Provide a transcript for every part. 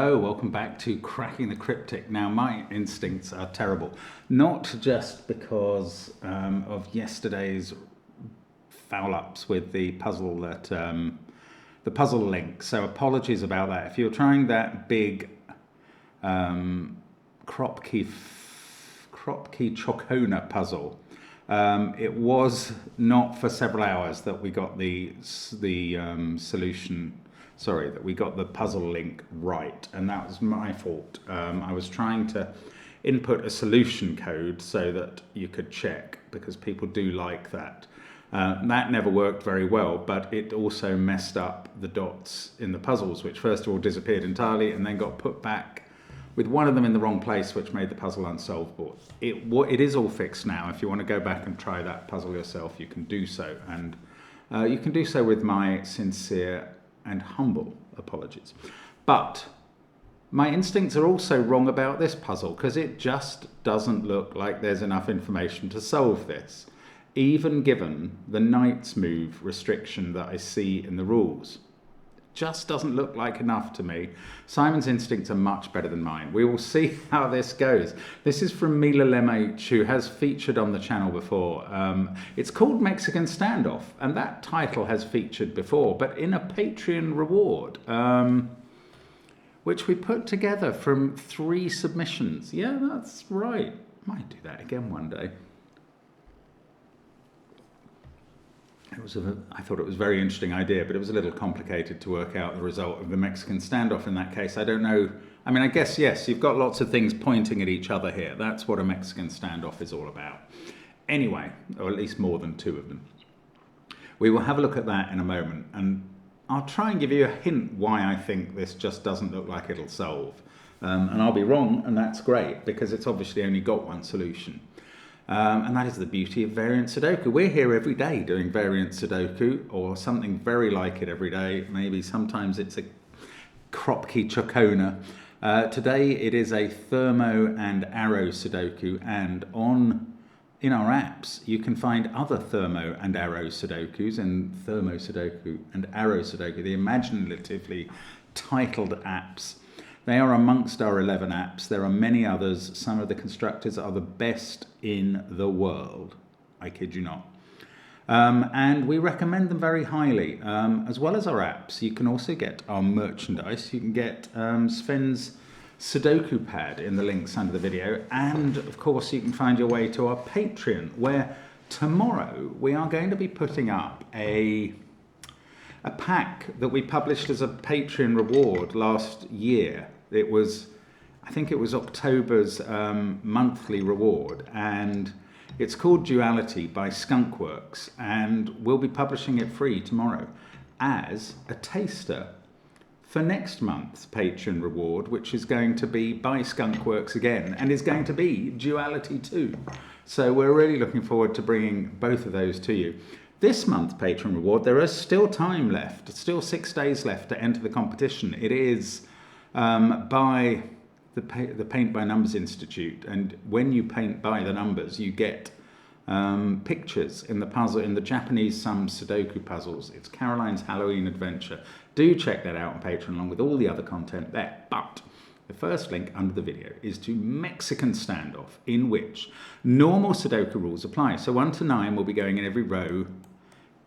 Hello, welcome back to Cracking the Cryptic. Now, my instincts are terrible, not just because of yesterday's foul-ups with the puzzle that the puzzle link. So apologies about that. If you're trying that big crop key Chocona puzzle, it was not for several hours that we got the solution. Sorry, that we got the puzzle link right, and that was my fault. I was trying to input a solution code so that you could check, because people do like that. That never worked very well, but it also messed up the dots in the puzzles, which first of all disappeared entirely and then got put back with one of them in the wrong place, which made the puzzle unsolvable. It is all fixed now. If you want to go back and try that puzzle yourself, you can do so, and you can do so with my sincere and humble apologies. But my instincts are also wrong about this puzzle, because it just doesn't look like there's enough information to solve this, even given the knight's move restriction that I see in the rules. Just doesn't look like enough to me. Simon's instincts are much better than mine. We will see how this goes. This is from Mila Lemh, who has featured on the channel before. It's called Mexican Standoff, and that title has featured before, but in a Patreon reward, which we put together from 3 submissions. Yeah, that's right. Might do that again one day. I thought it was a very interesting idea, but it was a little complicated to work out the result of the Mexican standoff in that case. I don't know. I mean, I guess, yes, you've got lots of things pointing at each other here. That's what a Mexican standoff is all about. Anyway, or at least more than 2 of them. We will have a look at that in a moment, and I'll try and give you a hint why I think this just doesn't look like it'll solve. And I'll be wrong, and that's great, because it's obviously only got one solution. And that is the beauty of variant Sudoku. We're here every day doing variant Sudoku, or something very like it every day. Maybe sometimes it's a Kropki Chocona. Today it is a thermo and arrow Sudoku, and in our apps you can find other thermo and arrow Sudokus, and thermo Sudoku and arrow Sudoku, the imaginatively titled apps. They are amongst our 11 apps. There are many others. Some of the constructors are the best in the world. I kid you not. And we recommend them very highly. As well as our apps, you can also get our merchandise. You can get Sven's Sudoku pad in the links under the video. And of course, you can find your way to our Patreon, where tomorrow we are going to be putting up a pack that we published as a Patreon reward last year. I think it was October's monthly reward, and it's called Duality by Skunkworks, and we'll be publishing it free tomorrow as a taster for next month's Patreon reward, which is going to be by Skunkworks again, and is going to be Duality 2. So we're really looking forward to bringing both of those to you. This month's Patreon reward, there is still time left, still 6 days left to enter the competition. It is by the Paint by Numbers Institute, and when you paint by the numbers, you get pictures in the puzzle, in the Japanese sum Sudoku puzzles. It's Caroline's Halloween Adventure. Do check that out on Patreon along with all the other content there. But the first link under the video is to Mexican Standoff, in which normal Sudoku rules apply. So 1 to 9 will be going in every row,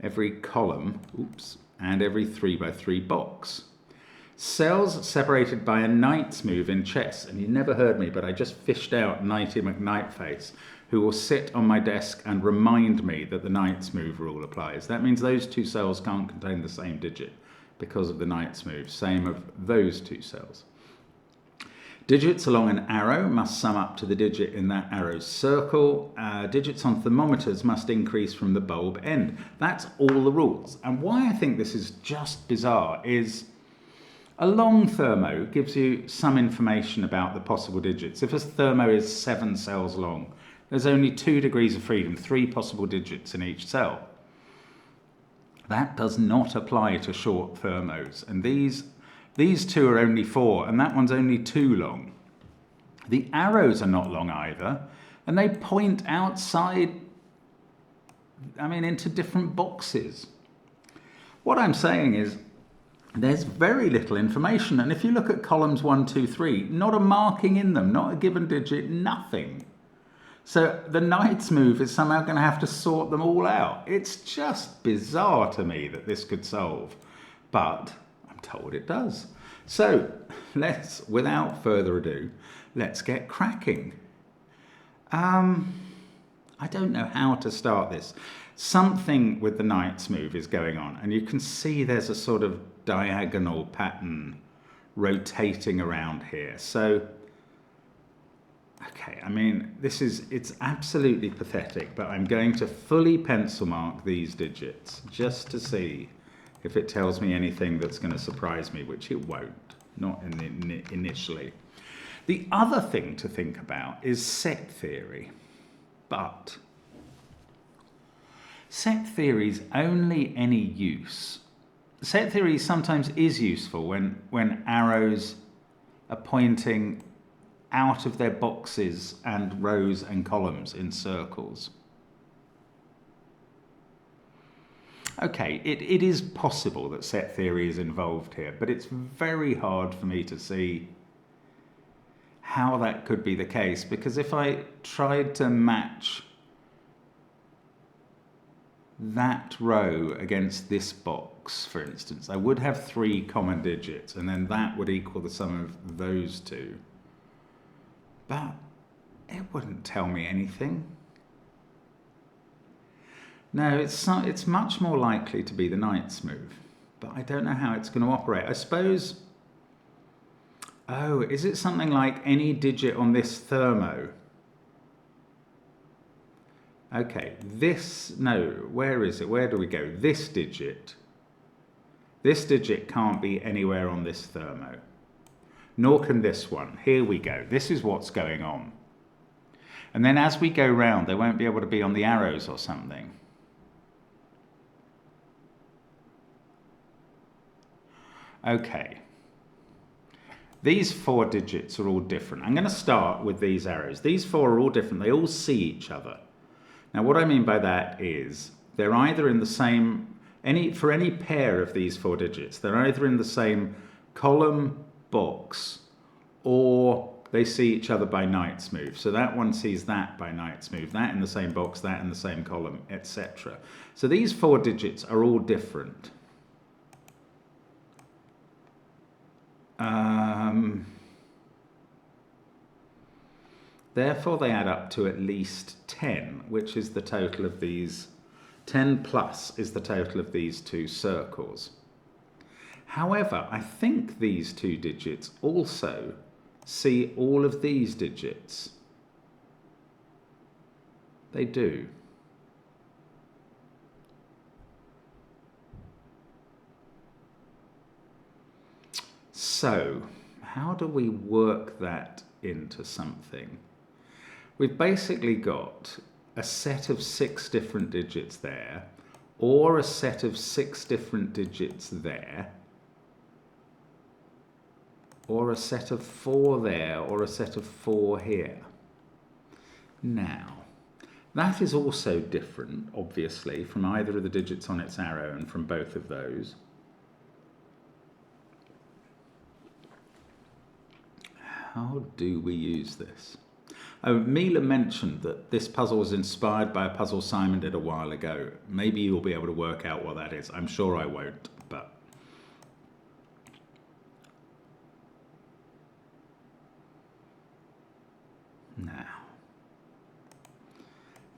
every column, and every 3x3 box. Cells separated by a knight's move in chess. And you never heard me, but I just fished out Knighty McKnightface, who will sit on my desk and remind me that the knight's move rule applies. That means those 2 cells can't contain the same digit because of the knight's move. Same of those 2 cells. Digits along an arrow must sum up to the digit in that arrow's circle. Digits on thermometers must increase from the bulb end. That's all the rules. And why I think this is just bizarre is a long thermo gives you some information about the possible digits. If a thermo is 7 cells long, there's only 2 degrees of freedom, 3 possible digits in each cell. That does not apply to short thermos. And these 2 are only 4, and that one's only 2 long. The arrows are not long either, and they point outside, into different boxes. What I'm saying is, there's very little information. And if you look at columns 1, 2, 3, not a marking in them, not a given digit, nothing. So the knight's move is somehow going to have to sort them all out. It's just bizarre to me that this could solve, but I'm told it does. So let's, without further ado, let's get cracking. I don't know how to start this. Something with the knight's move is going on, and you can see there's a sort of diagonal pattern rotating around here. So, okay, I mean, it's absolutely pathetic, but I'm going to fully pencil mark these digits just to see if it tells me anything that's going to surprise me, which it won't, not initially. The other thing to think about is set theory, but set theory is only any use. Set theory sometimes is useful when arrows are pointing out of their boxes and rows and columns in circles. Okay, it is possible that set theory is involved here, but it's very hard for me to see how that could be the case, because if I tried to match that row against this box, for instance, I would have 3 common digits, and then that would equal the sum of those two. But it wouldn't tell me anything. No, it's much more likely to be the knight's move, but I don't know how it's going to operate. I suppose, oh, is it something like any digit on this thermo? Okay, where is it? Where do we go? This digit can't be anywhere on this thermo. Nor can this one. Here we go. This is what's going on. And then as we go round, they won't be able to be on the arrows or something. Okay. These 4 digits are all different. I'm going to start with these arrows. These 4 are all different. They all see each other. Now, what I mean by that is they're either in the same, for any pair of these 4 digits, they're either in the same column, box, or they see each other by knight's move. So that one sees that by knight's move, that in the same box, that in the same column, etc. So these 4 digits are all different. Therefore, they add up to at least 10, which is the total of these. 10 plus is the total of these 2 circles. However, I think these 2 digits also see all of these digits. They do. So, how do we work that into something? We've basically got a set of 6 different digits there, or a set of 6 different digits there, or a set of 4 there, or a set of 4 here. Now, that is also different, obviously, from either of the digits on its arrow and from both of those. How do we use this? Oh, Mila mentioned that this puzzle was inspired by a puzzle Simon did a while ago. Maybe you'll be able to work out what that is. I'm sure I won't, but... Now,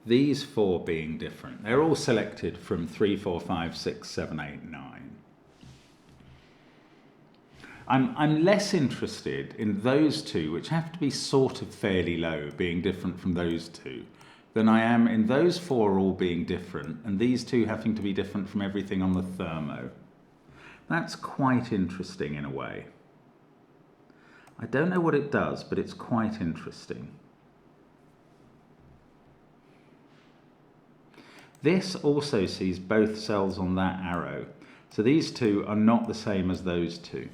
these 4 being different, they're all selected from 3, 4, 5, 6, 7, 8, 9. I'm less interested in those 2, which have to be sort of fairly low, being different from those 2, than I am in those 4 all being different, and these 2 having to be different from everything on the thermo. That's quite interesting in a way. I don't know what it does, but it's quite interesting. This also sees both cells on that arrow, so these 2 are not the same as those 2.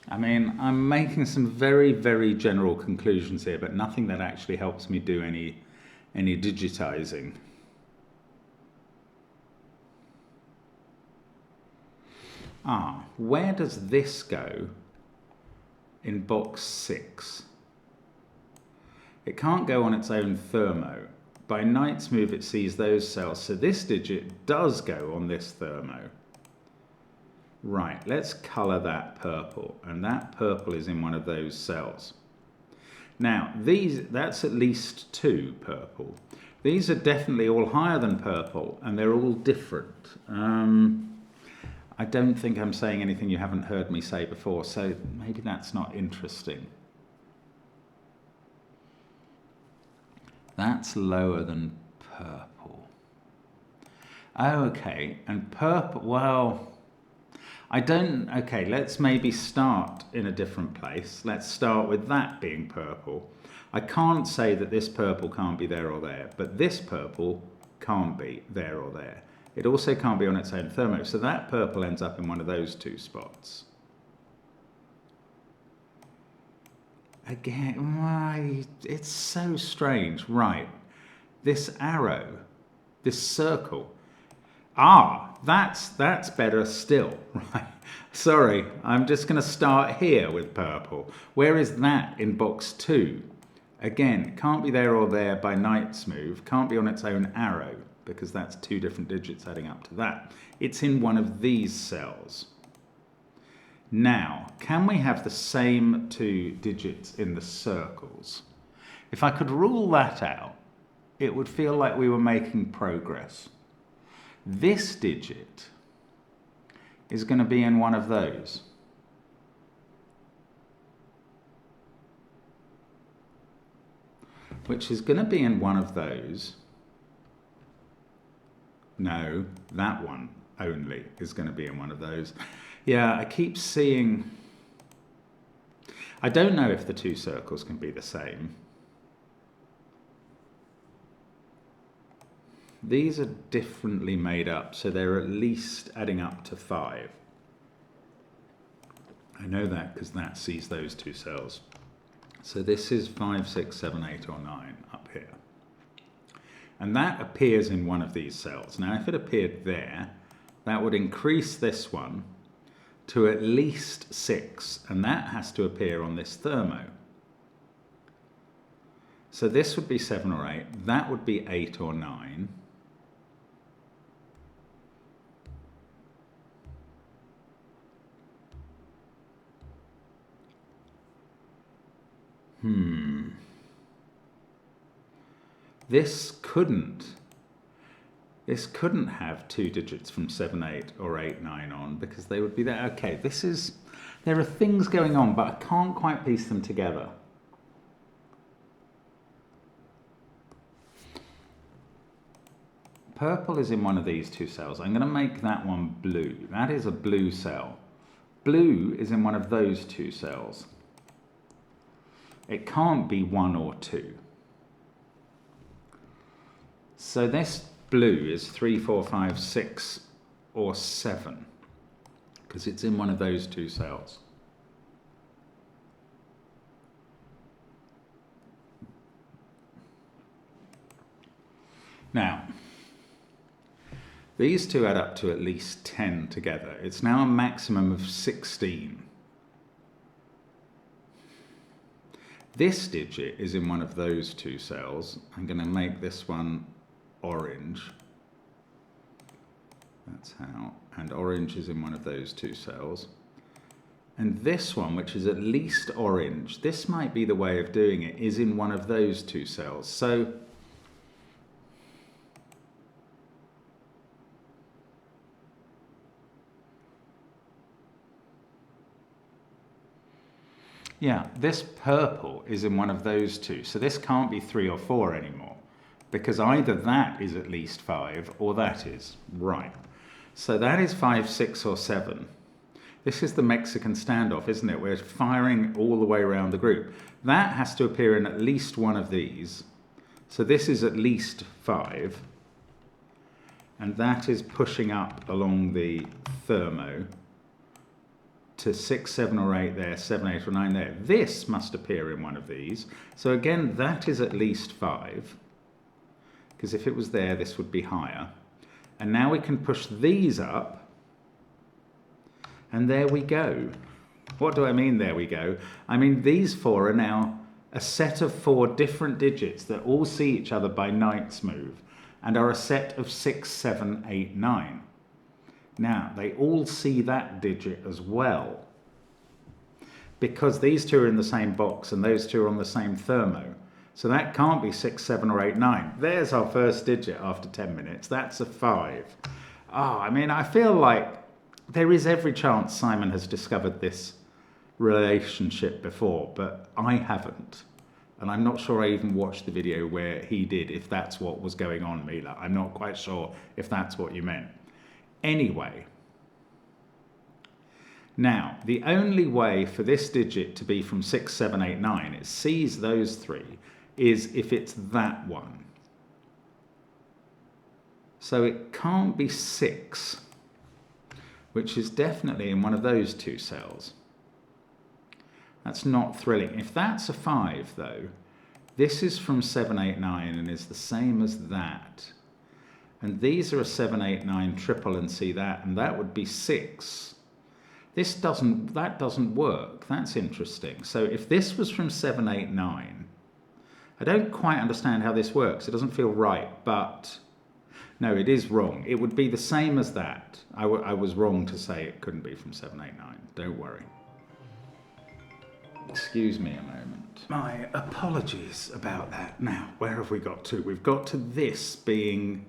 I mean, I'm making some very, very general conclusions here, but nothing that actually helps me do any digitizing. Where does this go in box 6? It can't go on its own thermo. By night's move, it sees those cells, so this digit does go on this thermo. Right, let's colour that purple, and that purple is in one of those cells. Now, that's at least 2 purple. These are definitely all higher than purple, and they're all different. I don't think I'm saying anything you haven't heard me say before, so maybe that's not interesting. That's lower than purple. Okay, and purple, well, okay, let's maybe start in a different place. Let's start with that being purple. I can't say that this purple can't be there or there, but this purple can't be there or there. It also can't be on its own thermo, so that purple ends up in one of those 2 spots. Again, why? It's so strange. Right, this arrow, this circle. That's better still, right? Sorry, I'm just going to start here with purple. Where is that in box 2? Again, can't be there or there by night's move, can't be on its own arrow, because that's 2 different digits adding up to that. It's in one of these cells. Now, can we have the same 2 digits in the circles? If I could rule that out, it would feel like we were making progress. This digit is going to be in one of those. Which is going to be in one of those. No, that one only is going to be in one of those. Yeah, I keep seeing... I don't know if the 2 circles can be the same. These are differently made up, so they're at least adding up to 5. I know that because that sees those 2 cells. So this is 5, 6, 7, 8, or 9 up here. And that appears in one of these cells. Now, if it appeared there, that would increase this one to at least 6, and that has to appear on this thermo. So this would be 7 or 8, that would be 8 or 9. This couldn't have 2 digits from 7, 8 or 8, 9 on, because they would be there. Okay, there are things going on, but I can't quite piece them together. Purple is in one of these 2 cells. I'm going to make that one blue. That is a blue cell. Blue is in one of those 2 cells. It can't be 1 or 2. So this blue is 3, 4, 5, 6, or 7, because it's in one of those 2 cells. Now, these 2 add up to at least 10 together. It's now a maximum of 16. This digit is in one of those 2 cells. I'm going to make this one orange. That's how. And orange is in one of those 2 cells. And this one, which is at least orange, this might be the way of doing it, is in one of those 2 cells. So yeah, this purple is in one of those 2. So this can't be 3 or 4 anymore, because either that is at least 5 or that is. Right. So that is 5, 6, or 7. This is the Mexican standoff, isn't it? We're firing all the way around the group. That has to appear in at least one of these. So this is at least 5. And that is pushing up along the thermo to 6, 7 or 8 there, 7, 8 or 9 there. This must appear in one of these. So again, that is at least 5. Because if it was there, this would be higher. And now we can push these up. And there we go. What do I mean, there we go? I mean, these 4 are now a set of 4 different digits that all see each other by Knight's move and are a set of 6, 7, 8, 9. Now, they all see that digit as well, because these 2 are in the same box and those 2 are on the same thermo. So that can't be 6, 7 or 8, 9. There's our first digit after 10 minutes. That's a 5. I mean, I feel like there is every chance Simon has discovered this relationship before, but I haven't. And I'm not sure I even watched the video where he did, if that's what was going on, Mila. I'm not quite sure if that's what you meant. Anyway, now, the only way for this digit to be from 6, 7, 8, 9, it sees those 3, is if it's that one. So it can't be 6, which is definitely in one of those 2 cells. That's not thrilling. If that's a 5, though, this is from 7, 8, 9 and is the same as that. And these are a 7, 8, 9 triple and see that, and that would be 6. That doesn't work. That's interesting. So if this was from 7, 8, 9, I don't quite understand how this works. It doesn't feel right, but no, it is wrong. It would be the same as that. I was wrong to say it couldn't be from 7, 8, 9. Don't worry. Excuse me a moment. My apologies about that. Now, where have we got to? We've got to this being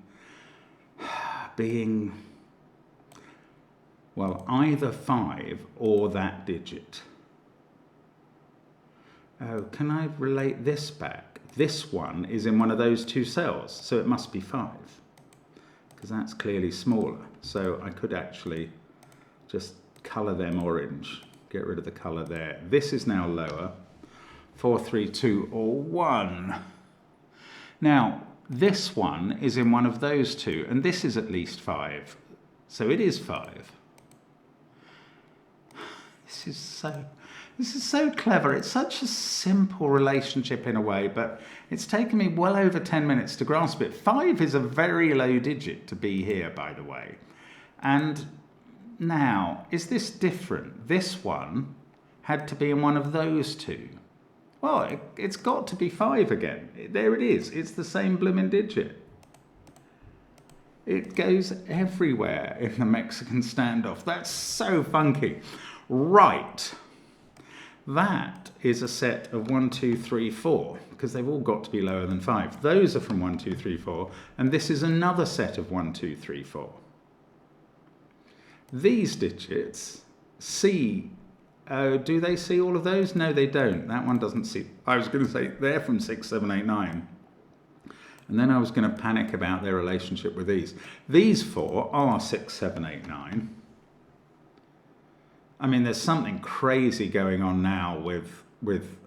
well, either 5 or that digit. Oh, can I relate this back? This one is in one of those 2 cells, so it must be 5, because that's clearly smaller. So I could actually just colour them orange, get rid of the colour there. This is now lower, 4, 3, 2 or 1. Now, this one is in one of those 2, and this is at least 5. So it is 5. This is so clever. It's such a simple relationship in a way, but it's taken me well over 10 minutes to grasp it. 5 is a very low digit to be here, by the way. And now, is this different? This one had to be in one of those 2. Well, it's got to be 5 again. There it is. It's the same blooming digit. It goes everywhere in the Mexican standoff. That's so funky. Right. That is a set of 1, 2, 3, 4, because they've all got to be lower than 5. Those are from 1, 2, 3, 4, and this is another set of 1, 2, 3, 4. These digits see. Do they see all of those? No, they don't. That one doesn't see. I was going to say they're from 6, 7, 8, 9. And then I was going to panic about their relationship with these. These 4 are 6, 7, 8, 9. I mean, there's something crazy going on now with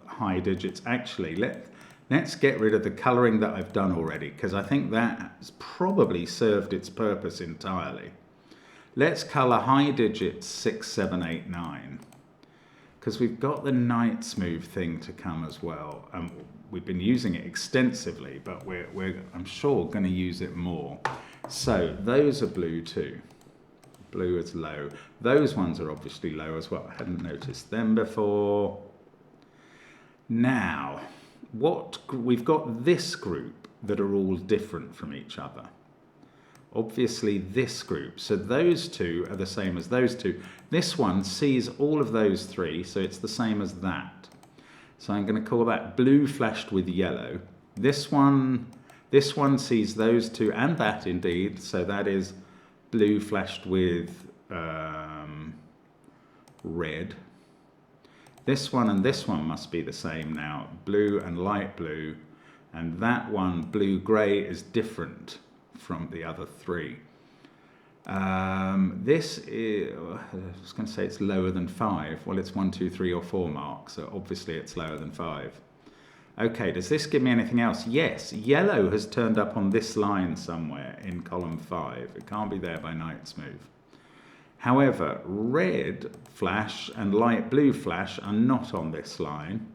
high digits. Actually, let's get rid of the colouring that I've done already, because I think that has probably served its purpose entirely. Let's colour high digits 6, 7, 8, 9. Because we've got the Knight's move thing to come as well. We've been using it extensively, but we're I'm sure, going to use it more. So those are blue too. Blue is low. Those ones are obviously low as well. I hadn't noticed them before. Now, we've got this group that are all different from each other. Obviously this group, so those 2 are the same as those 2. This one sees all of those 3, so it's the same as that. So I'm going to call that blue flashed with yellow. This one sees those 2 and that indeed, so that is blue flashed with red. This one and this one must be the same now, blue and light blue, and that one, blue-grey, is different from the other 3. This is, I was going to say it's lower than 5. Well, it's 1, 2, 3 or 4 marks, so obviously it's lower than 5. Okay, does this give me anything else? Yes, yellow has turned up on this line somewhere in column 5. It can't be there by Knight's move. However, red flash and light blue flash are not on this line.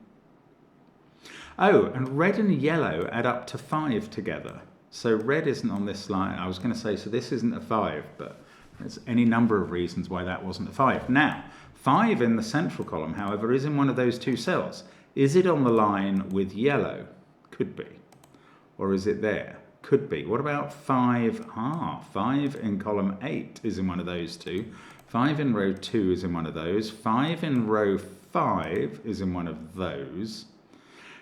Oh, and red and yellow add up to 5 together. So red isn't on this line. I was going to say, so this isn't a 5, but there's any number of reasons why that wasn't a 5. Now, 5 in the central column, however, is in one of those two cells. Is it on the line with yellow? Could be. Or is it there? Could be. What about 5? 5 in column 8 is in one of those two. 5 in row 2 is in one of those. 5 in row 5 is in one of those.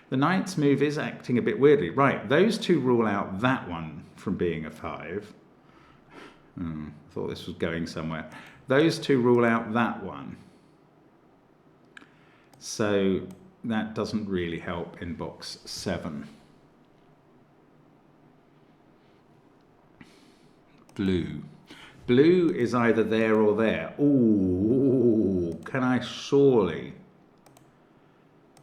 The knight's move is acting a bit weirdly. Right, those two rule out that one from being a 5. I thought this was going somewhere. Those two rule out that one. So that doesn't really help in box 7. Blue. Blue is either there or there. Ooh, can I surely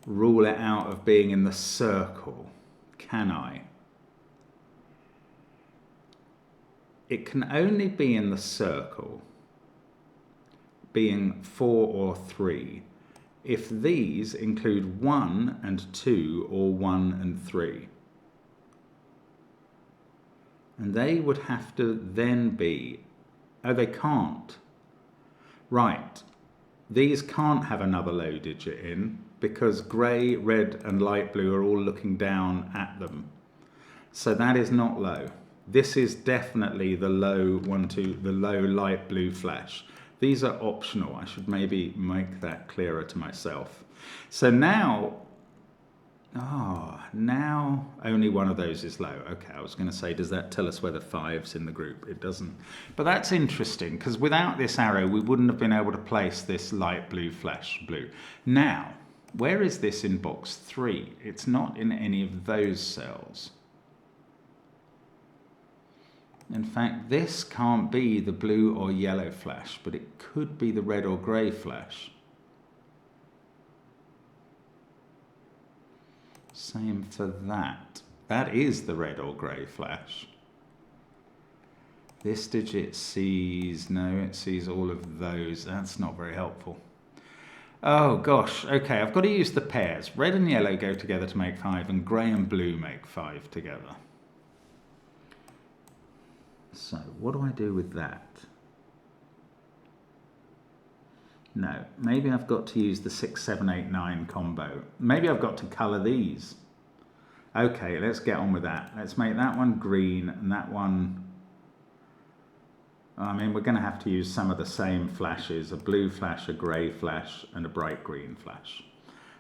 rule it out of being in the circle? Can I? It can only be in the circle, being 4 or 3, if these include 1 and 2 or 1 and 3. And they would have to then be, oh, they can't. Right, these can't have another low digit in because grey, red and light blue are all looking down at them. So that is not low. This is definitely the low the low light blue flash. These are optional. I should maybe make that clearer to myself. So now, now only one of those is low. Okay, I was going to say, does that tell us whether 5's in the group? It doesn't. But that's interesting, because without this arrow, we wouldn't have been able to place this light blue flash blue. Now, where is this in box 3? It's not in any of those cells. In fact, this can't be the blue or yellow flash, but it could be the red or grey flash. Same for that. That is the red or grey flash. This digit sees, no, it sees all of those. That's not very helpful. Oh gosh, okay, I've got to use the pairs. Red and yellow go together to make 5, and grey and blue make 5 together. So, what do I do with that? No, maybe I've got to use the 6, 7, 8, 9 combo. Maybe I've got to colour these. Okay, let's get on with that. Let's make that one green and that one... I mean, we're going to have to use some of the same flashes, a blue flash, a grey flash, and a bright green flash.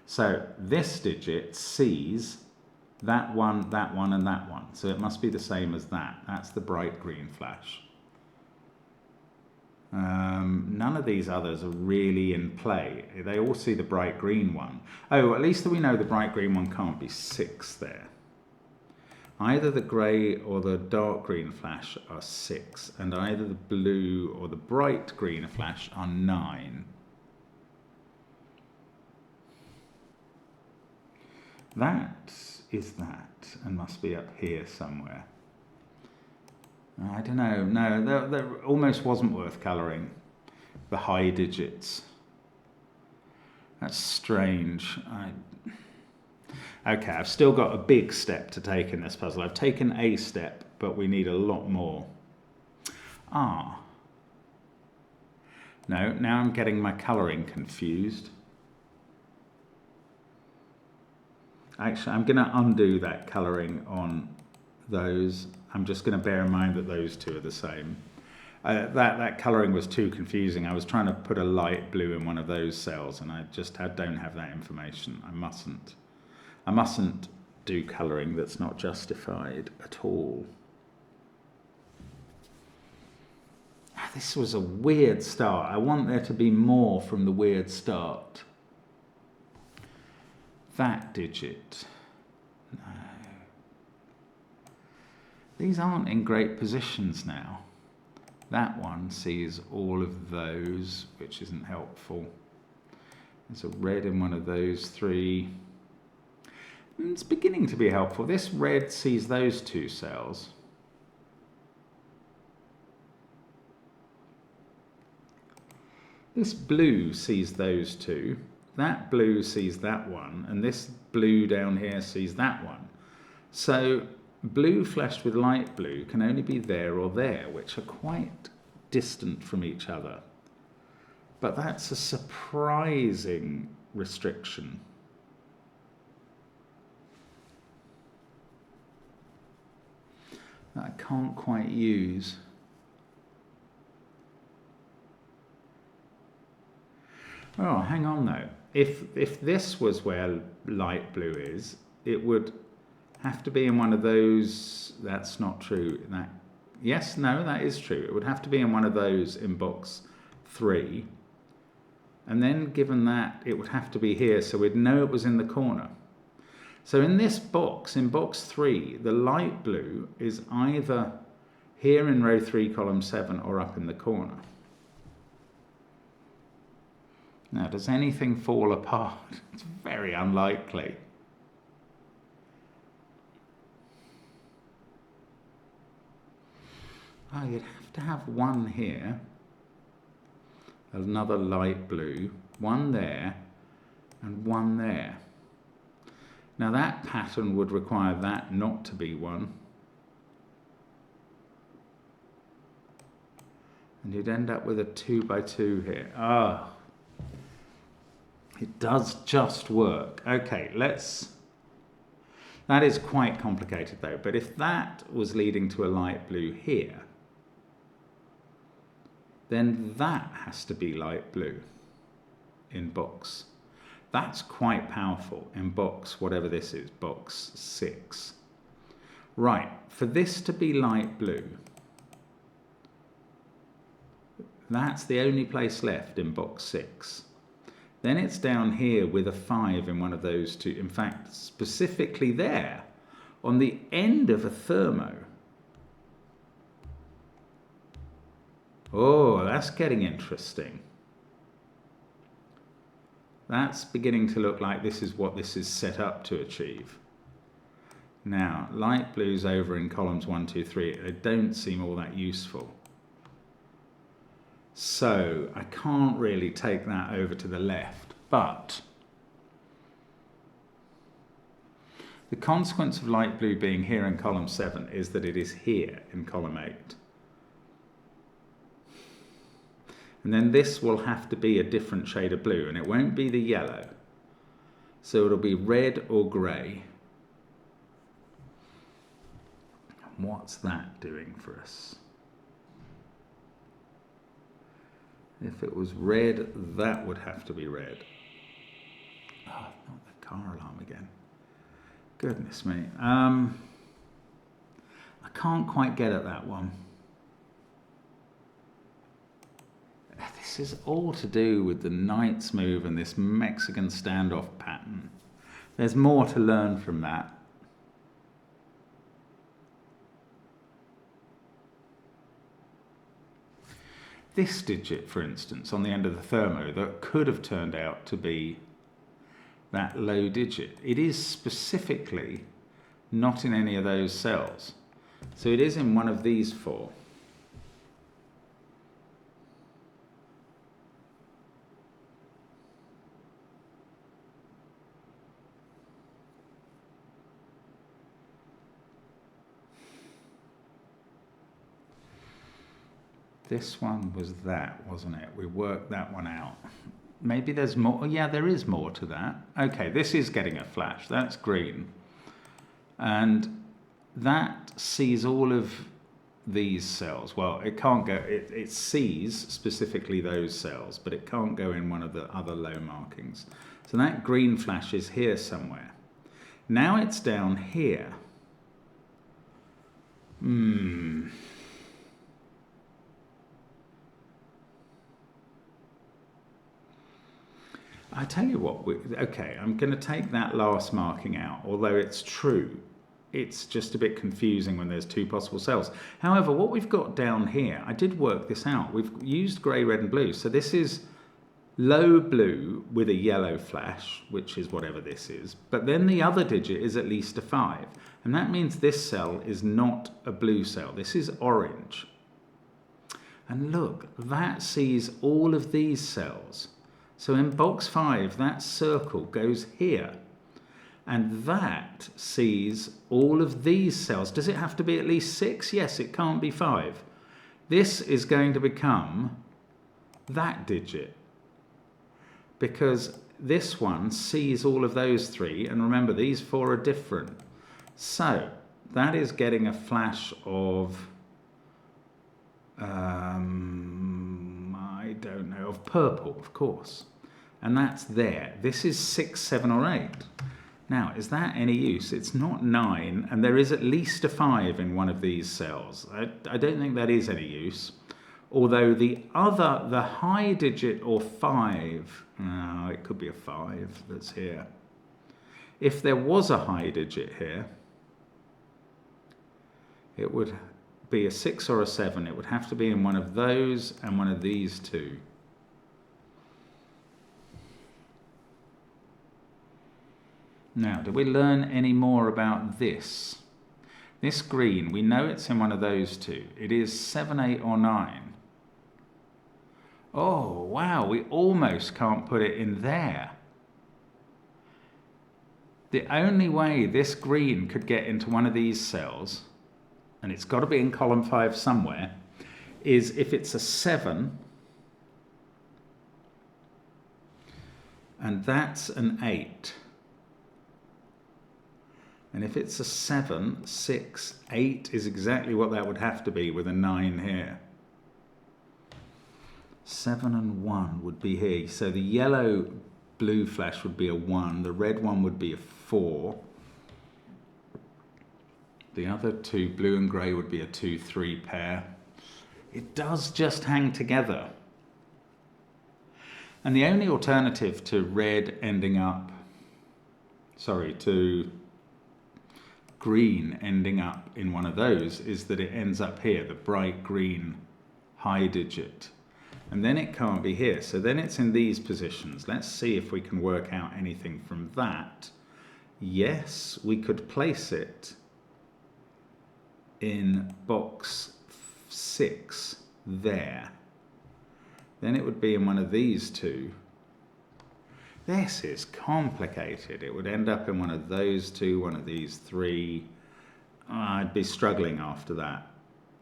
So this digit sees that one, and that one. So it must be the same as that. That's the bright green flash. None of these others are really in play. They all see the bright green one. Oh, at least we know the bright green one can't be 6 there. Either the grey or the dark green flash are 6, and either the blue or the bright green flash are 9. That is that, and must be up here somewhere. I don't know. No, that almost wasn't worth colouring. The high digits. That's strange. Okay, I've still got a big step to take in this puzzle. I've taken a step, but we need a lot more. No, now I'm getting my colouring confused. Actually, I'm going to undo that colouring on those. I'm just going to bear in mind that those two are the same. That colouring was too confusing. I was trying to put a light blue in one of those cells, and I just don't have that information. I mustn't do colouring that's not justified at all. This was a weird start. I want there to be more from the weird start. That digit. No. These aren't in great positions now. That one sees all of those, which isn't helpful. There's a red in one of those 3. It's beginning to be helpful. This red sees those 2 cells. This blue sees those two, that blue sees that one, and this blue down here sees that one. So blue flashed with light blue can only be there or there, which are quite distant from each other. But that's a surprising restriction. That I can't quite use. Oh, hang on though. If this was where light blue is, it would have to be in one of those. That's not true. Yes, no, that is true. It would have to be in one of those in box 3. And then given that, it would have to be here, so we'd know it was in the corner. So in this box, in box 3, the light blue is either here in row 3, column 7, or up in the corner. Now, does anything fall apart? It's very unlikely. Oh, you'd have to have one here, another light blue, one there, and one there. Now that pattern would require that not to be one. And you'd end up with a 2 by 2 here. Ah, it does just work. Okay, that is quite complicated though, but if that was leading to a light blue here, then that has to be light blue in box. That's quite powerful in box, whatever this is, box 6. Right, for this to be light blue, that's the only place left in box 6. Then it's down here with a 5 in one of those two. In fact, specifically there, on the end of a thermo. Oh, that's getting interesting. That's beginning to look like this is what this is set up to achieve. Now, light blues over in columns 1, 2, 3, they don't seem all that useful. So I can't really take that over to the left, but the consequence of light blue being here in column 7 is that it is here in column 8. And then this will have to be a different shade of blue, and it won't be the yellow. So it'll be red or grey. And what's that doing for us? If it was red, that would have to be red. Oh, not the car alarm again. Goodness me. I can't quite get at that one. This is all to do with the knight's move and this Mexican standoff pattern. There's more to learn from that. This digit, for instance, on the end of the thermo, that could have turned out to be that low digit. It is specifically not in any of those cells. So it is in one of these 4. This one was that, wasn't it? We worked that one out. Maybe there's more. Yeah, there is more to that. Okay, this is getting a flash. That's green. And that sees all of these cells. Well, it can't go, it sees specifically those cells, but it can't go in one of the other low markings. So that green flash is here somewhere. Now it's down here. I tell you what, okay, I'm going to take that last marking out, although it's true. It's just a bit confusing when there's 2 possible cells. However, what we've got down here, I did work this out. We've used grey, red and blue. So this is low blue with a yellow flash, which is whatever this is. But then the other digit is at least a 5. And that means this cell is not a blue cell. This is orange. And look, that sees all of these cells. So in box 5, that circle goes here. And that sees all of these cells. Does it have to be at least 6? Yes, it can't be 5. This is going to become that digit, because this one sees all of those 3, and remember, these 4 are different. So that is getting a flash of, I don't know, of purple, of course. And that's there. This is 6, 7, or 8. Now, is that any use? It's not 9, and there is at least a 5 in one of these cells. I don't think that is any use. Although the high digit, or 5, it could be a 5 that's here. If there was a high digit here, it would be a 6 or a 7. It would have to be in one of those and one of these 2. Now, did we learn any more about this? This green, we know it's in one of those 2. It is 7, 8, or 9. Oh, wow, we almost can't put it in there. The only way this green could get into one of these cells, and it's got to be in column 5 somewhere, is if it's a 7, and that's an 8. And if it's a 7, 6, 8 is exactly what that would have to be, with a 9 here. 7 and 1 would be here. So the yellow blue flash would be a 1. The red one would be a 4. The other 2, blue and grey, would be a 2, 3 pair. It does just hang together. And the only alternative to red ending up, to green ending up in one of those, is that it ends up here, the bright green high digit. And then it can't be here, so then it's in these positions. Let's see if we can work out anything from that. Yes, we could place it in box 6 there. Then it would be in one of these 2. This is complicated. It would end up in one of those 2, one of these 3. I'd be struggling after that.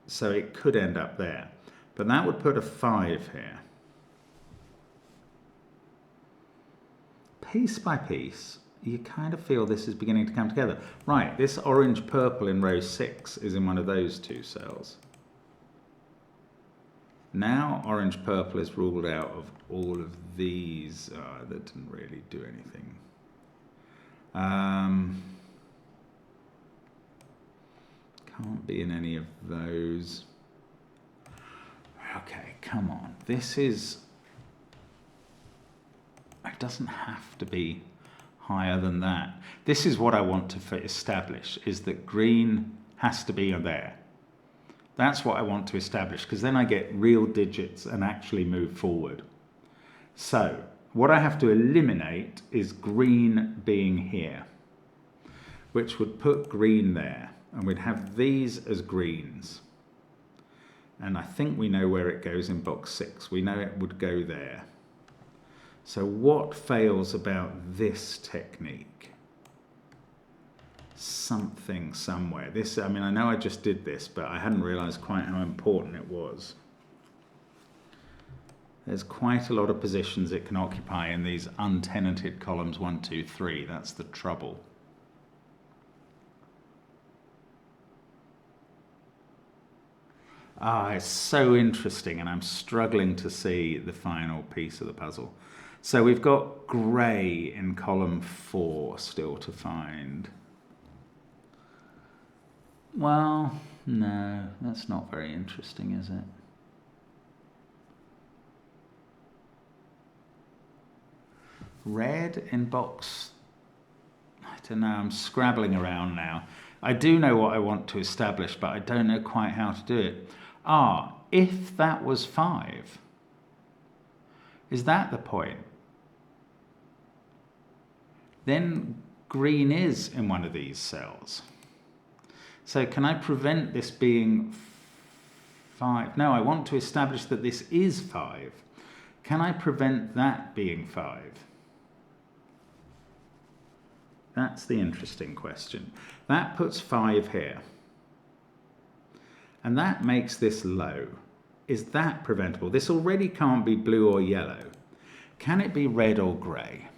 So it could end up there. But that would put a 5 here. Piece by piece, you kind of feel this is beginning to come together. Right, this orange-purple in row 6 is in one of those 2 cells. Now orange-purple is ruled out of all of these. That didn't really do anything. Can't be in any of those. Okay, come on. This is... It doesn't have to be higher than that. This is what I want to establish, is that green has to be there. That's what I want to establish, because then I get real digits and actually move forward. So what I have to eliminate is green being here, which would put green there, and we'd have these as greens. And I think we know where it goes in box 6. We know it would go there. So what fails about this technique? Something somewhere. This, I mean, I know I just did this, but I hadn't realized quite how important it was. There's quite a lot of positions it can occupy in these untenanted columns 1, 2, 3. That's the trouble. It's so interesting, and I'm struggling to see the final piece of the puzzle. So we've got grey in column 4 still to find. Well, no, that's not very interesting, is it? Red in box... I don't know, I'm scrabbling around now. I do know what I want to establish, but I don't know quite how to do it. If that was 5, is that the point? Then green is in one of these cells. So can I prevent this being 5. No, I want to establish that this is 5. Can I prevent that being 5? That's the interesting question. That puts 5 here. And that makes this low. Is that preventable? This already can't be blue or yellow. Can it be red or grey?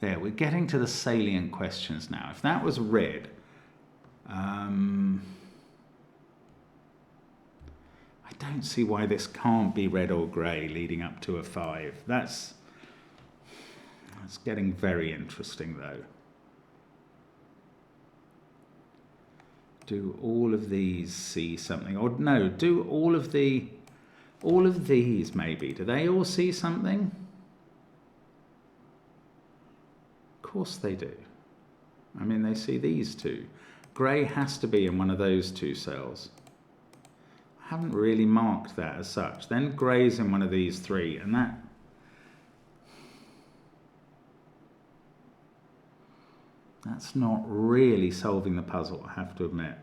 There, we're getting to the salient questions now. If that was red, I don't see why this can't be red or grey leading up to a 5. That's getting very interesting though. Do all of these see something? Or no, do all of these maybe. Do they all see something? Of course they do. I mean, they see these two. Grey has to be in one of those two cells. I haven't really marked that as such. Then grey's in one of these 3, and that's not really solving the puzzle, I have to admit.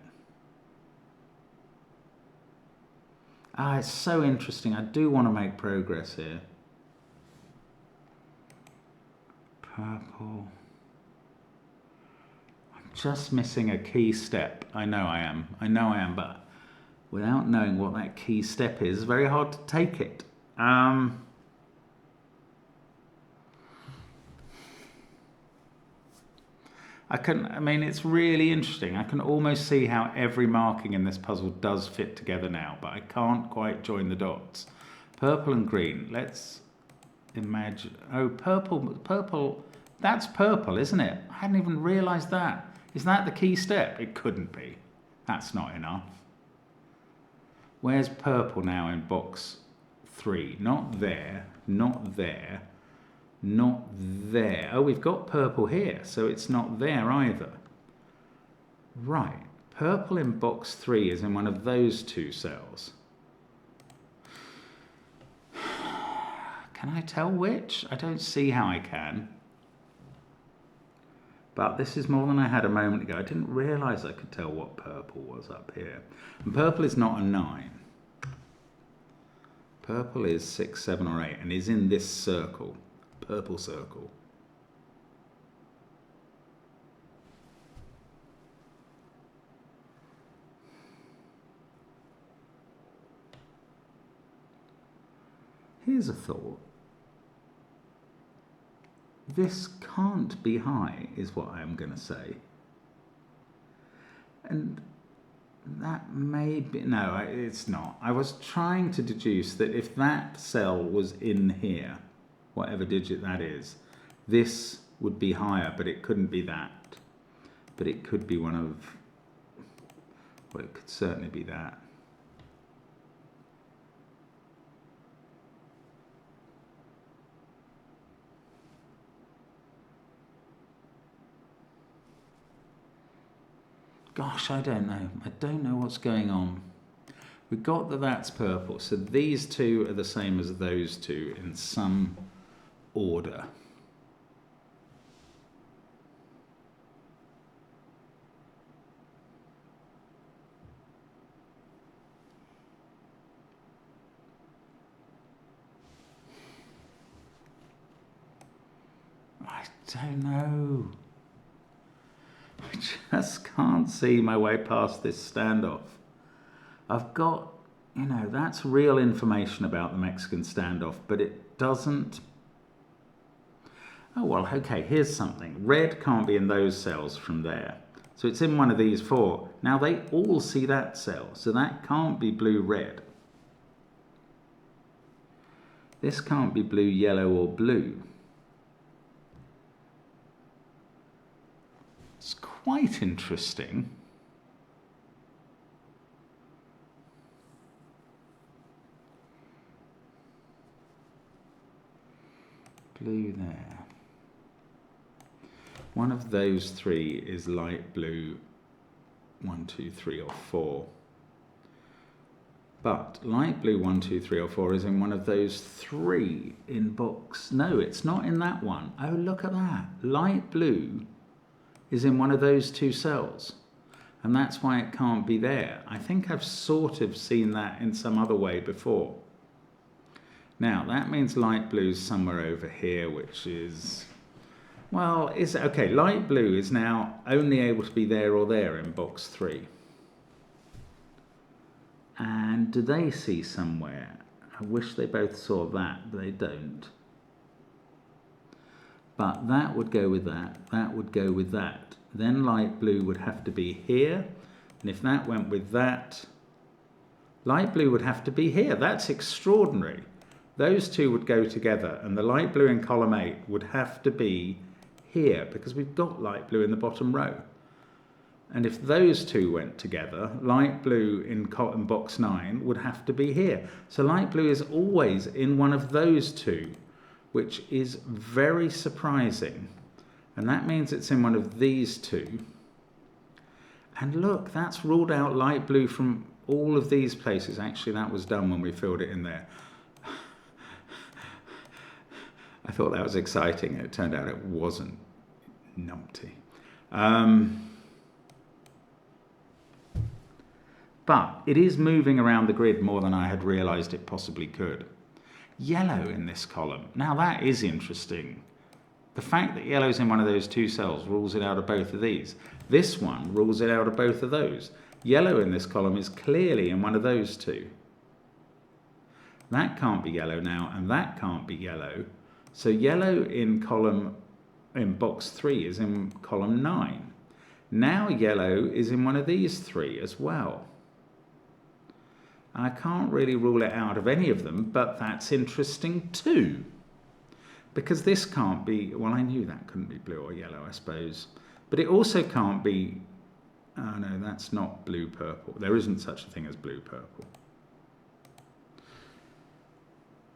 It's so interesting. I do want to make progress here. Purple. I'm just missing a key step. I know I am, but without knowing what that key step is, it's very hard to take it. I mean, it's really interesting. I can almost see how every marking in this puzzle does fit together now, but I can't quite join the dots. Purple and green. Let's imagine. Oh, purple. That's purple, isn't it? I hadn't even realised that. Is that the key step? It couldn't be. That's not enough. Where's purple now in box 3? Not there, not there. Not there. Oh, we've got purple here, so it's not there either. Right. Purple in box 3 is in one of those two cells. Can I tell which? I don't see how I can. But this is more than I had a moment ago. I didn't realise I could tell what purple was up here. And purple is not a 9. Purple is 6, 7 or 8 and is in this circle. Purple circle. Here's a thought. This can't be high, is what I'm going to say. And that may be... No, it's not. I was trying to deduce that if that cell was in here, whatever digit that is, this would be higher, but it couldn't be that. But it could be one of... Well, it could certainly be that. Gosh, I don't know. I don't know what's going on. We got that that's purple, so these two are the same as those two in some order. I don't know. I just can't see my way past this standoff. I've got, you know, that's real information about the Mexican standoff, but it doesn't... Oh, well, okay, here's something. Red can't be in those cells from there. So it's in one of these 4. Now, they all see that cell, so that can't be blue-red. This can't be blue, yellow, or blue. It's quite interesting. Blue there. One of those 3 is light blue, 1, 2, 3, or 4. But light blue 1, 2, 3, or 4 is in one of those 3 in box. No, it's not in that one. Oh, look at that. Light blue is in one of those 2 cells. And that's why it can't be there. I think I've sort of seen that in some other way before. Now, that means light blue's somewhere over here, which is, well, okay, light blue is now only able to be there or there in box 3. And do they see somewhere? I wish they both saw that, but they don't. But that would go with that, that would go with that. Then light blue would have to be here, and if that went with that, light blue would have to be here. That's extraordinary. Those two would go together, and the light blue in column 8 would have to be here, because we've got light blue in the bottom row. And if those two went together, light blue in box 9 would have to be here. So light blue is always in one of those two, which is very surprising. And that means it's in one of these two. And look, that's ruled out light blue from all of these places. Actually, that was done when we filled it in there. I thought that was exciting. It turned out it wasn't. Numpty. But it is moving around the grid more than I had realised it possibly could. Yellow in this column. Now that is interesting. The fact that yellow's in one of those two cells rules it out of both of these. This one rules it out of both of those. Yellow in this column is clearly in one of those two. That can't be yellow now, and that can't be yellow. So yellow in box 3 is in column 9. Now yellow is in one of these three as well. I can't really rule it out of any of them, but that's interesting too. Because this can't be, well, I knew that couldn't be blue or yellow, I suppose. But it also can't be, oh no, that's not blue-purple. There isn't such a thing as blue-purple.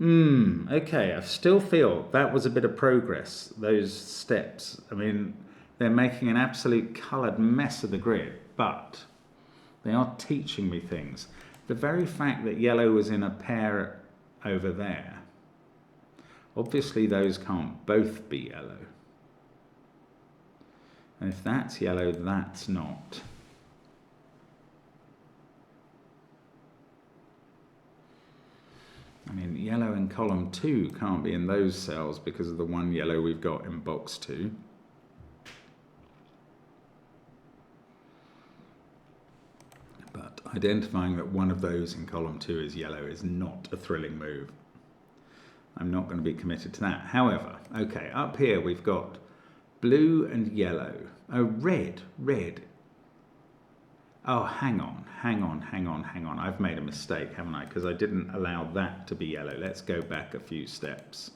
Okay, I still feel that was a bit of progress, those steps. I mean, they're making an absolute coloured mess of the grid, but they are teaching me things. The very fact that yellow was in a pair over there, obviously those can't both be yellow. And if that's yellow, that's not. I mean, yellow in column 2 can't be in those cells because of the one yellow we've got in box 2. But identifying that one of those in column 2 is yellow is not a thrilling move. I'm not going to be committed to that. However, okay, up here we've got blue and yellow. Oh, red. Oh, hang on. I've made a mistake, haven't I? Because I didn't allow that to be yellow. Let's go back a few steps.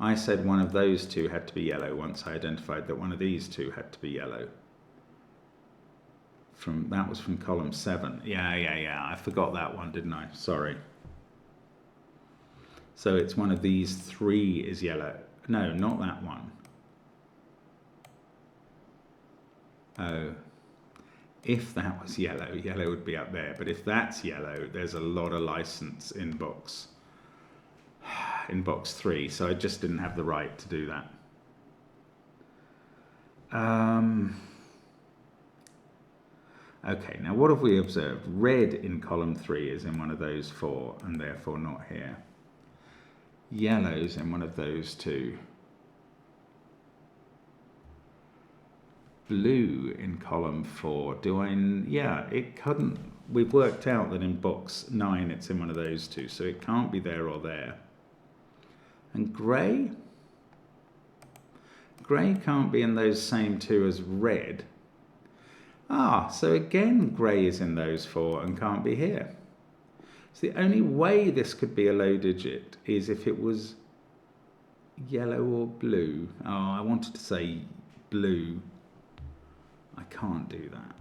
I said one of those two had to be yellow once I identified that one of these two had to be yellow. That was from column 7. Yeah. I forgot that one, didn't I? Sorry. So it's one of these three is yellow. No, not that one. Oh. If that was yellow, yellow would be up there. But if that's yellow, there's a lot of license in box 3. So I just didn't have the right to do that. Okay, now what have we observed? Red in column 3 is in one of those 4 and therefore not here. Yellow's in one of those 2. Blue in column 4. Yeah, it couldn't. We've worked out that in box 9 it's in one of those 2, so it can't be there or there. And grey? Grey can't be in those same 2 as red. So again grey is in those 4 and can't be here. So the only way this could be a low digit is if it was yellow or blue. I wanted to say blue. I can't do that.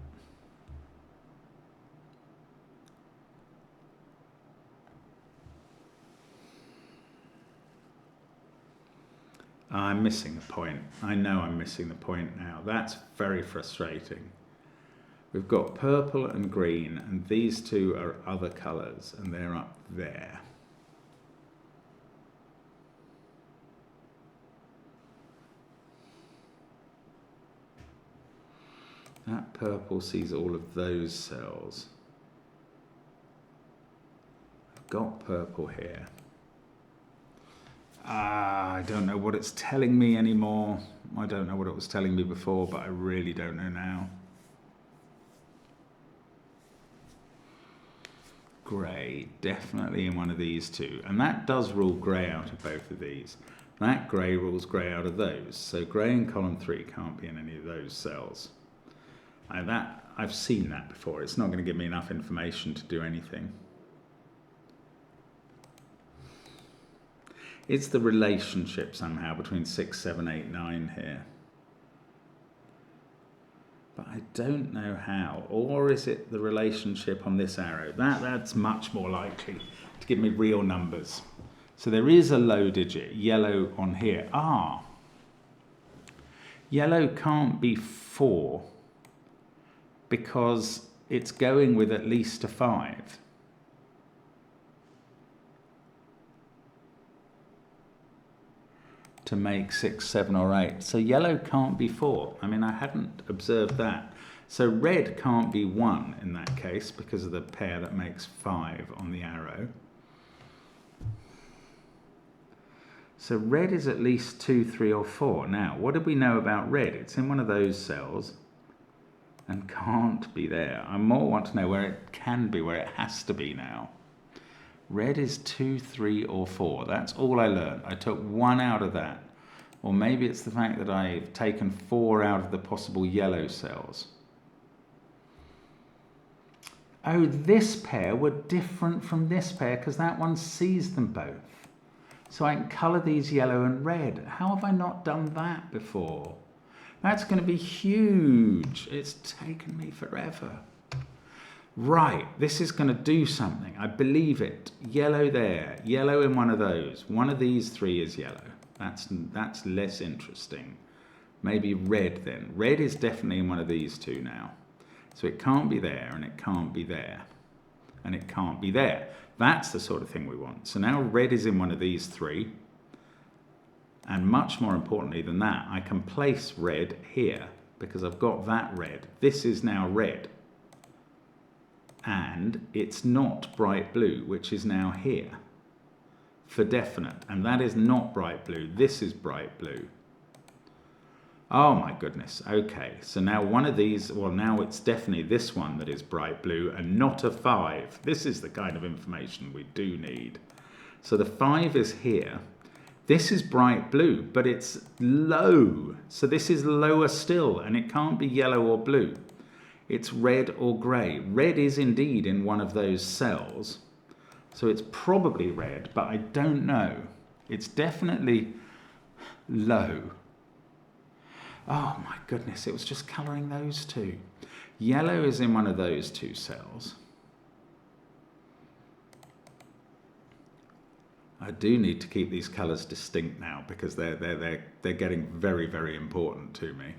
I'm missing the point. I know I'm missing the point now. That's very frustrating. We've got purple and green, and these two are other colours, and they're up there. That purple sees all of those cells. I've got purple here. I don't know what it's telling me anymore. I don't know what it was telling me before, but I really don't know now. Grey, definitely in one of these two. And that does rule grey out of both of these. That grey rules grey out of those. So grey in column 3 can't be in any of those cells. I've seen that before. It's not going to give me enough information to do anything. It's the relationship somehow between 6, 7, 8, 9 here. But I don't know how. Or is it the relationship on this arrow? That's much more likely to give me real numbers. So there is a low digit, yellow on here. Yellow can't be 4 because it's going with at least a 5. To make 6, 7 or 8. So yellow can't be 4. I mean, I hadn't observed that. So red can't be 1 in that case because of the pair that makes 5 on the arrow. So red is at least 2, 3 or 4. Now, what did we know about red? It's in one of those cells and can't be there. I more want to know where it can be, where it has to be now. Red is 2, 3 or 4. That's all I learned. I took 1 out of that. Or maybe it's the fact that I've taken 4 out of the possible yellow cells. Oh, this pair were different from this pair because that one sees them both. So I can colour these yellow and red. How have I not done that before? That's going to be huge. It's taken me forever. Right, this is going to do something. I believe it. Yellow there, yellow in one of those. One of these 3 is yellow. That's less interesting. Maybe red then. Red is definitely in one of these 2 now. So it can't be there, and it can't be there, and it can't be there. That's the sort of thing we want. So now red is in one of these 3. And much more importantly than that, I can place red here because I've got that red. This is now red. And it's not bright blue, which is now here for definite. And that is not bright blue. This is bright blue. Oh my goodness. Okay, so now one of these, well, now it's definitely this one that is bright blue and not a 5. This is the kind of information we do need. So the 5 is here. This is bright blue, but it's low. So this is lower still, and it can't be yellow or blue. It's red or grey. Red is indeed in one of those cells. So it's probably red, but I don't know. It's definitely low. Oh my goodness, it was just colouring those 2. Yellow is in one of those 2 cells. I do need to keep these colours distinct now because they're getting very, very important to me.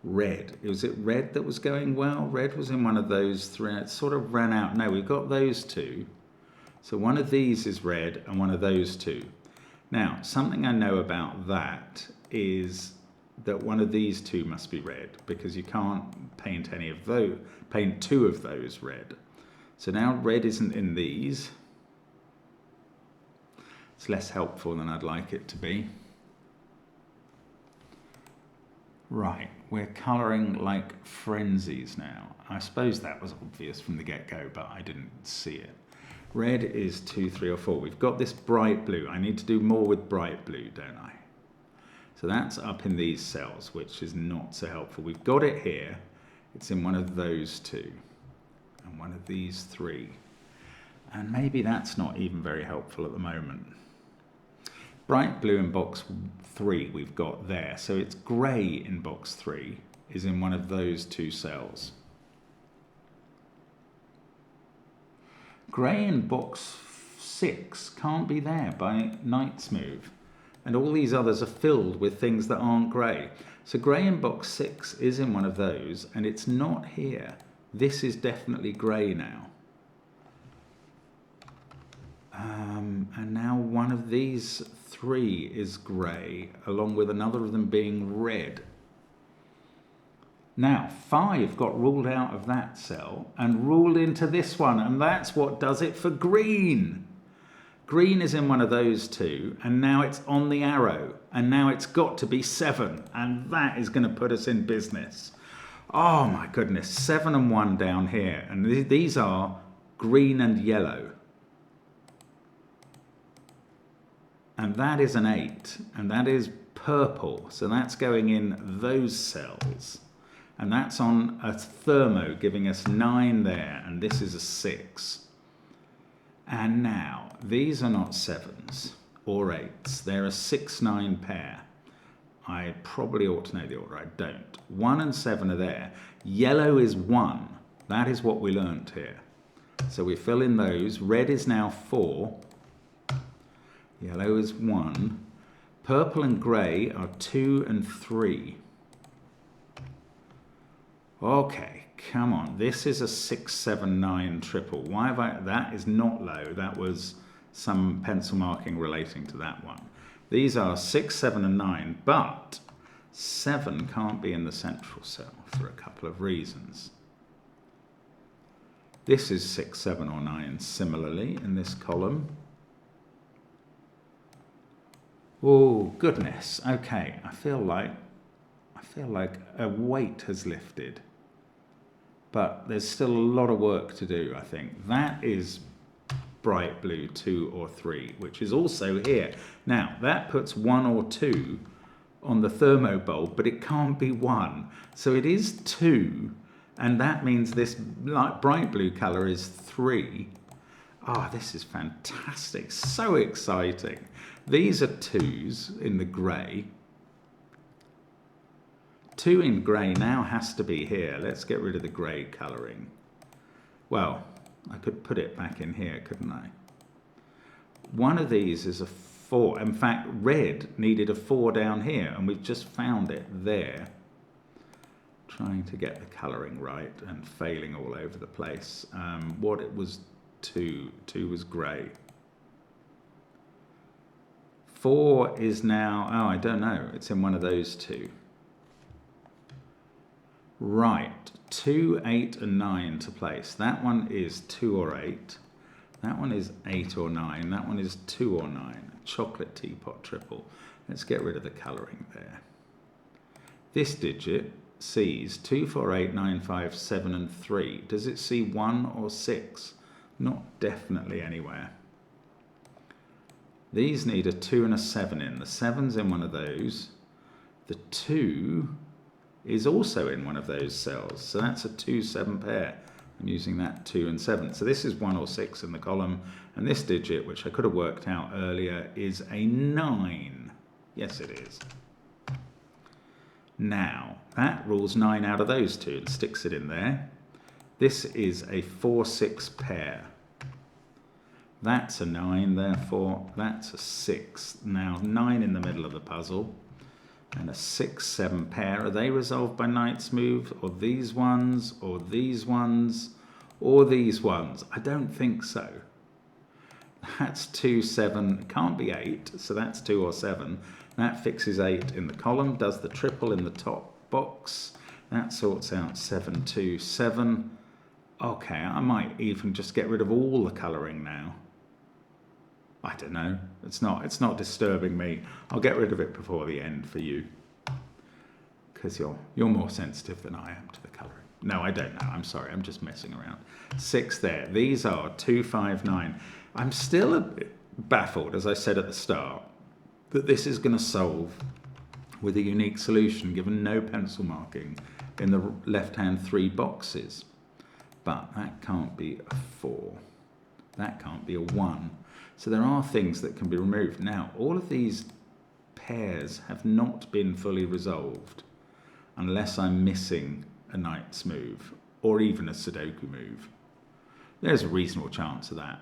Red. Was it red that was going well? Red was in one of those 3. It sort of ran out. No, we've got those 2. So one of these is red and one of those 2. Now, something I know about that is that one of these 2 must be red because you can't paint any of those, paint 2 of those red. So now red isn't in these. It's less helpful than I'd like it to be. Right, we're colouring like frenzies now. I suppose that was obvious from the get-go, but I didn't see it. Red is 2, 3 or 4. We've got this bright blue. I need to do more with bright blue, don't I? So that's up in these cells, which is not so helpful. We've got it here. It's in one of those 2 and one of these 3. And maybe that's not even very helpful at the moment. Bright blue in box 3 we've got there. So it's grey in box 3 is in one of those 2 cells. Grey in box 6 can't be there by Knight's move. And all these others are filled with things that aren't grey. So grey in box 6 is in one of those, and it's not here. This is definitely grey now. And now one of these 3 is grey, along with another of them being red. Now, 5 got ruled out of that cell and ruled into this one, and that's what does it for green. Green is in one of those two, and now it's on the arrow, and now it's got to be 7, and that is going to put us in business. Oh my goodness, 7 and 1 down here, and these are green and yellow. And that is an 8, and that is purple, so that's going in those cells. And that's on a thermo, giving us 9 there, and this is a 6. And now, these are not 7s or 8s, they're a 6-9 pair. I probably ought to know the order, I don't. 1 and 7 are there. Yellow is 1, that is what we learnt here. So we fill in those. Red is now 4, yellow is 1, purple and grey are 2 and 3. Okay, come on. This is a 6, 7, 9 triple. Why have I... That is not low. That was some pencil marking relating to that one. These are 6, 7, and 9, but 7 can't be in the central cell for a couple of reasons. This is 6, 7, or 9 similarly in this column. Oh, goodness. Okay, I feel like a weight has lifted. But there's still a lot of work to do, I think. That is bright blue 2 or 3, which is also here. Now, that puts 1 or 2 on the thermo bulb, but it can't be 1. So it is 2, and that means this bright blue colour is 3. Ah, this is fantastic. So exciting. These are 2s in the grey. 2 in grey now has to be here. Let's get rid of the grey colouring. Well, I could put it back in here, couldn't I? One of these is a 4. In fact, red needed a 4 down here, and we've just found it there. Trying to get the colouring right and failing all over the place. What it was 2. 2 was grey. 4 is now, oh, I don't know. It's in one of those two. Right, 2, 8, and 9 to place. That one is 2 or 8. That one is 8 or 9. That one is 2 or 9. Chocolate teapot triple. Let's get rid of the colouring there. This digit sees 2, 4, 8, 9, 5, 7, and 3. Does it see 1 or 6? Not definitely anywhere. These need a 2 and a 7 in. The 7's in one of those. The 2 is also in one of those cells. So that's a 2, 7 pair. I'm using that 2 and 7. So this is 1 or 6 in the column. And this digit, which I could have worked out earlier, is a 9. Yes, it is. Now, that rules 9 out of those two and sticks it in there. This is a 4, 6 pair. That's a 9, therefore that's a 6. Now, 9 in the middle of the puzzle. And a 6, 7 pair. Are they resolved by knight's move, or these ones, or these ones, or these ones? I don't think so. That's 2, 7. It can't be 8, so that's 2 or 7. That fixes 8 in the column, does the triple in the top box. That sorts out 7, 2, 7. Okay, I might even just get rid of all the colouring now. I don't know. It's not disturbing me. I'll get rid of it before the end for you, because you're more sensitive than I am to the colouring. No, I don't know. I'm sorry. I'm just messing around. 6 there. These are 2, 5, 9. I'm still a bit baffled, as I said at the start, that this is going to solve with a unique solution given no pencil marking in the left-hand 3 boxes. But that can't be a 4. That can't be a 1. So there are things that can be removed. Now, all of these pairs have not been fully resolved unless I'm missing a knight's move or even a Sudoku move. There's a reasonable chance of that.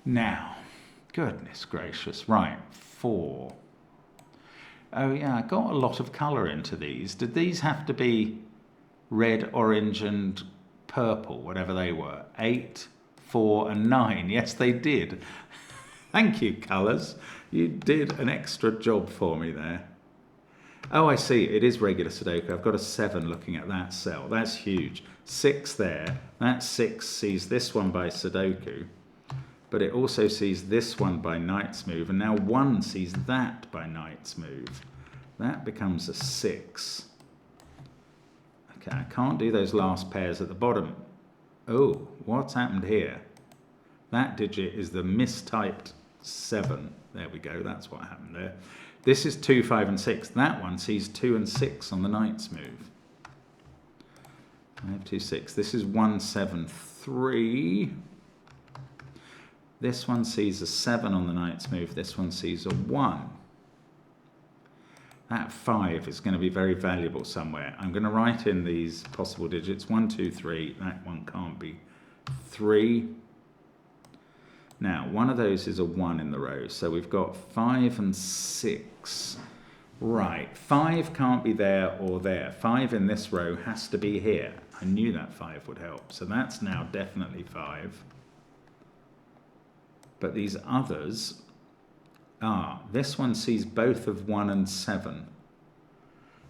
Now, goodness gracious, right, 4. Oh yeah, I got a lot of colour into these. Did these have to be red, orange and purple, whatever they were? 8, 4 and 9. Yes, they did. Thank you, colours. You did an extra job for me there. Oh, I see. It is regular Sudoku. I've got a 7 looking at that cell. That's huge. 6 there. That 6 sees this one by Sudoku, but it also sees this one by knight's move, and now 1 sees that by knight's move. That becomes a 6. Okay, I can't do those last pairs at the bottom. Oh, what's happened here? That digit is the mistyped 7. There we go, that's what happened there. This is 2, 5, and 6. That one sees 2 and 6 on the knight's move. 5, 2, 6. This is 1, 7, 3. This one sees a 7 on the knight's move. This one sees a 1. That 5 is going to be very valuable somewhere. I'm going to write in these possible digits. 1, 2, 3. That one can't be 3. Now, one of those is a 1 in the row. So we've got 5 and 6. Right, 5 can't be there or there. 5 in this row has to be here. I knew that 5 would help. So that's now definitely 5. But these others... this one sees both of 1 and 7.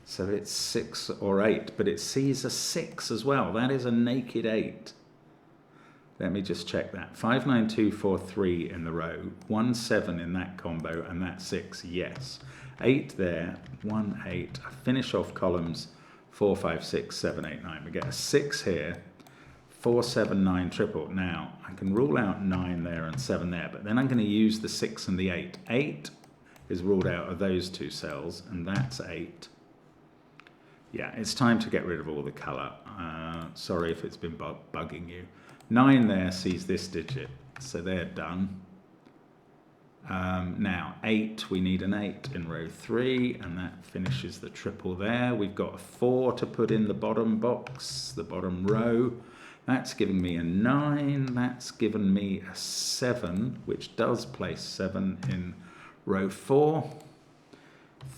So it's 6 or 8, but it sees a 6 as well. That is a naked 8. Let me just check that. 5, 9, 2, 4, 3 in the row. 1, 7 in that combo, and that 6, yes. 8 there, 1, 8. I finish off columns 4, 5, 6, 7, 8, 9. We get a 6 here. 4, 7, 9, triple. Now, I can rule out 9 there and 7 there, but then I'm going to use the 6 and the 8. 8 is ruled out of those two cells, and that's 8. Yeah, it's time to get rid of all the colour. Sorry if it's been bugging you. 9 there sees this digit, so they're done. Now, 8, we need an 8 in row 3, and that finishes the triple there. We've got a 4 to put in the bottom box, the bottom row. That's giving me a 9, that's given me a 7, which does place 7 in row 4.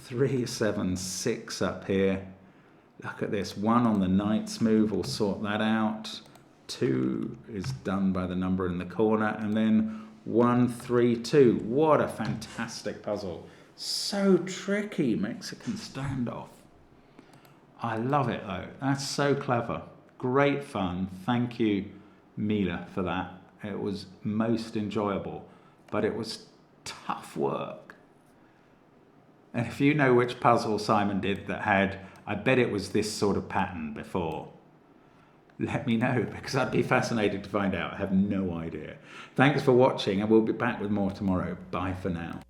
3, 7, 6 up here. Look at this, 1 on the knight's move, we'll sort that out. 2 is done by the number in the corner, and then 1, 3, 2. What a fantastic puzzle. So tricky, Mexican standoff. I love it though, that's so clever. Great fun. Thank you, Mila, for that. It was most enjoyable, but it was tough work. And if you know which puzzle Simon did that had, I bet it was this sort of pattern before, let me know, because I'd be fascinated to find out. I have no idea. Thanks for watching, and we'll be back with more tomorrow. Bye for now.